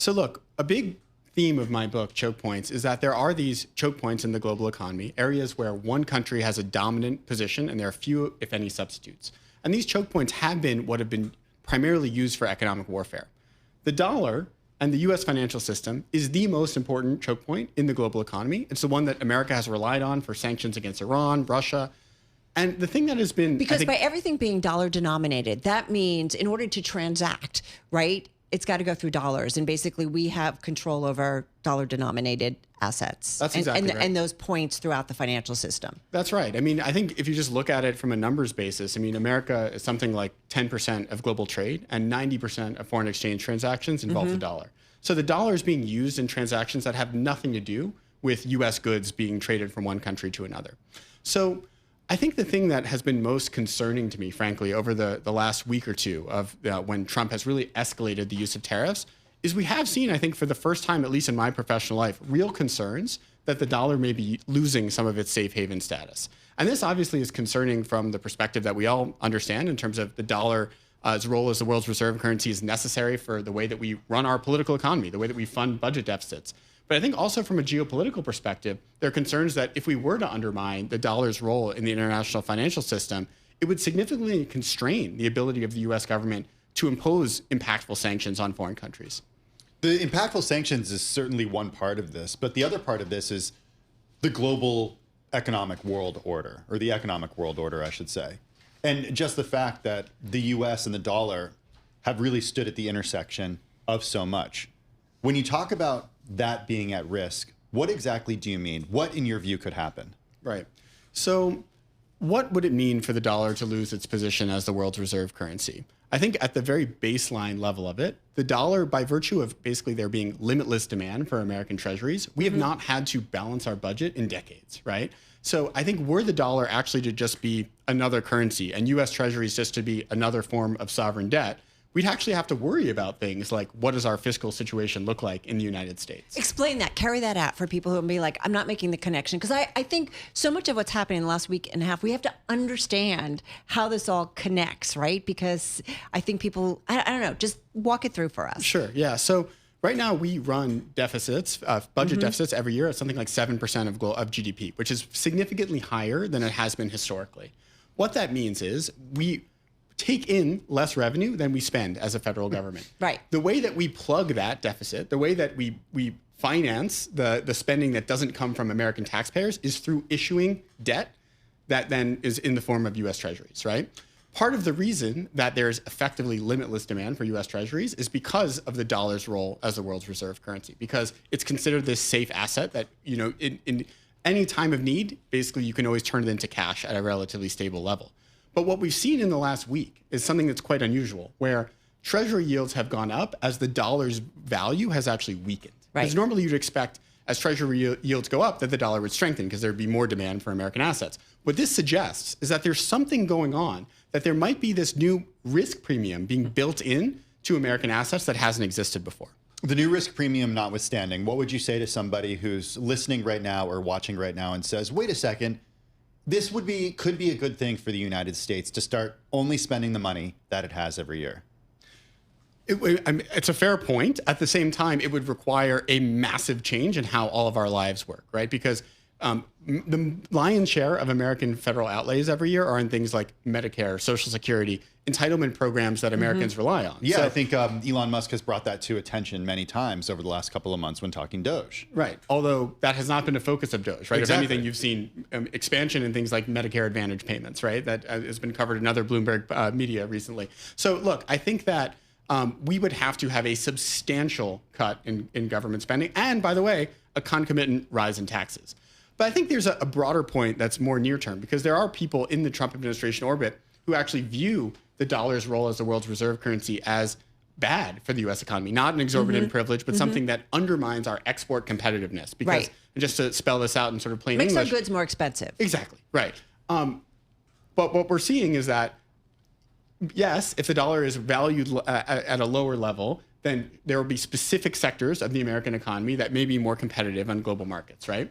So look, a big theme of my book, Choke Points, is that there are these choke points in the global economy, areas where one country has a dominant position and there are few, if any, substitutes. And these choke points have been what have been primarily used for economic warfare. The dollar and the US financial system is the most important choke point in the global economy. It's the one that America has relied on for sanctions against Iran, Russia. And the thing that has been... Because by everything being dollar denominated, that means in order to transact, right, it's got to go through dollars. And basically we have control over dollar denominated assets. That's exactly right. And those points throughout the financial system. That's right. I mean, I think if you just look at it from a numbers basis, I mean, America is something like 10% of global trade and 90% of foreign exchange transactions involve the dollar. So the dollar is being used in transactions that have nothing to do with US goods being traded from one country to another. So I think the thing that has been most concerning to me, frankly, over the last week or two of when Trump has really escalated the use of tariffs is we have seen, I think, for the first time, at least in my professional life, real concerns that the dollar may be losing some of its safe haven status. And this obviously is concerning from the perspective that we all understand in terms of the dollar's role as the world's reserve currency is necessary for the way that we run our political economy, the way that we fund budget deficits. But I think also from a geopolitical perspective, there are concerns that if we were to undermine the dollar's role in the international financial system, it would significantly constrain the ability of the US government to impose impactful sanctions on foreign countries. The impactful sanctions is certainly one part of this, but the other part of this is the global economic world order, or the economic world order, I should say. And just the fact that the US and the dollar have really stood at the intersection of so much. When you talk about that being at risk, what exactly do you mean? What, in your view, could happen? Right. So what would it mean for the dollar to lose its position as the world's reserve currency? I think at the very baseline level of it, the dollar, by virtue of basically there being limitless demand for American treasuries, we have not had to balance our budget in decades, right? So I think were the dollar actually to just be another currency and US treasuries just to be another form of sovereign debt, we'd actually have to worry about things like what does our fiscal situation look like in the United States? Explain that, carry that out for people who will be like, I'm not making the connection. Because I think so much of what's happening in the last week and a half, we have to understand how this all connects, right? Because I think people, I don't know, just walk it through for us. Sure, yeah. So right now we run deficits, budget deficits every year at something like 7% of GDP, which is significantly higher than it has been historically. What that means is we take in less revenue than we spend as a federal government. Right. The way that we plug that deficit, the way that we finance the spending that doesn't come from American taxpayers is through issuing debt that then is in the form of US treasuries, right? Part of the reason that there's effectively limitless demand for US treasuries is because of the dollar's role as the world's reserve currency, because it's considered this safe asset that, you know, in any time of need, basically you can always turn it into cash at a relatively stable level. But what we've seen in the last week is something that's quite unusual, where treasury yields have gone up as the dollar's value has actually weakened. Right. Because normally you'd expect as treasury yields go up that the dollar would strengthen because there'd be more demand for American assets. What this suggests is that there's something going on, that there might be this new risk premium being built in to American assets that hasn't existed before. The new risk premium notwithstanding, what would you say to somebody who's listening right now or watching right now and says, wait a second, this could be a good thing for the United States to start only spending the money that it has every year? It's a fair point. At the same time, it would require a massive change in how all of our lives work, right? Because the lion's share of American federal outlays every year are in things like Medicare, Social Security, entitlement programs that Americans rely on. Yeah, so, I think Elon Musk has brought that to attention many times over the last couple of months when talking Doge. Right, although that has not been a focus of Doge, right? Exactly. If anything, you've seen expansion in things like Medicare Advantage payments, right? That has been covered in other Bloomberg media recently. So look, I think that we would have to have a substantial cut in government spending, and by the way, a concomitant rise in taxes. But I think there's a broader point that's more near term, because there are people in the Trump administration orbit who actually view the dollar's role as the world's reserve currency as bad for the U.S. economy, not an exorbitant privilege, but something that undermines our export competitiveness. Because, and just to spell this out in sort of plain English, makes our goods more expensive. Exactly, right. But what we're seeing is that, yes, if the dollar is valued at a lower level, then there will be specific sectors of the American economy that may be more competitive on global markets, right?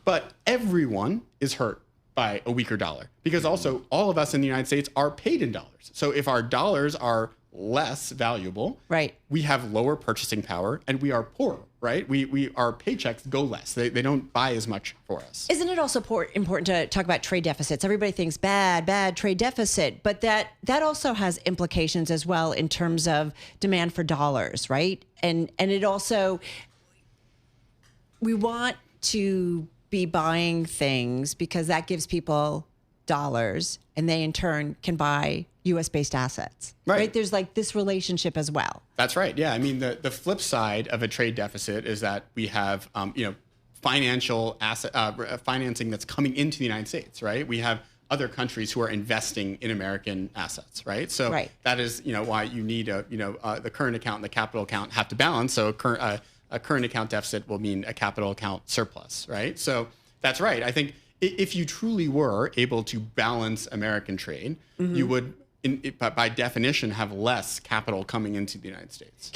But everyone is hurt by a weaker dollar, because also all of us in the United States are paid in dollars. So if our dollars are less valuable. Right. We have lower purchasing power and we are poorer, right? Our paychecks go less. They don't buy as much for us. Isn't it also important to talk about trade deficits? Everybody thinks bad trade deficit, but that also has implications as well in terms of demand for dollars, right? And it also, we want to be buying things because that gives people dollars and they in turn can buy US based assets, right? There's like this relationship as well. That's right. Yeah. I mean, the flip side of a trade deficit is that we have, financial asset financing that's coming into the United States, right? We have other countries who are investing in American assets, right? So that is, why you need the current account and the capital account have to balance. So a current account deficit will mean a capital account surplus, right? So that's right. I think if you truly were able to balance American trade, you would, by definition, have less capital coming into the United States.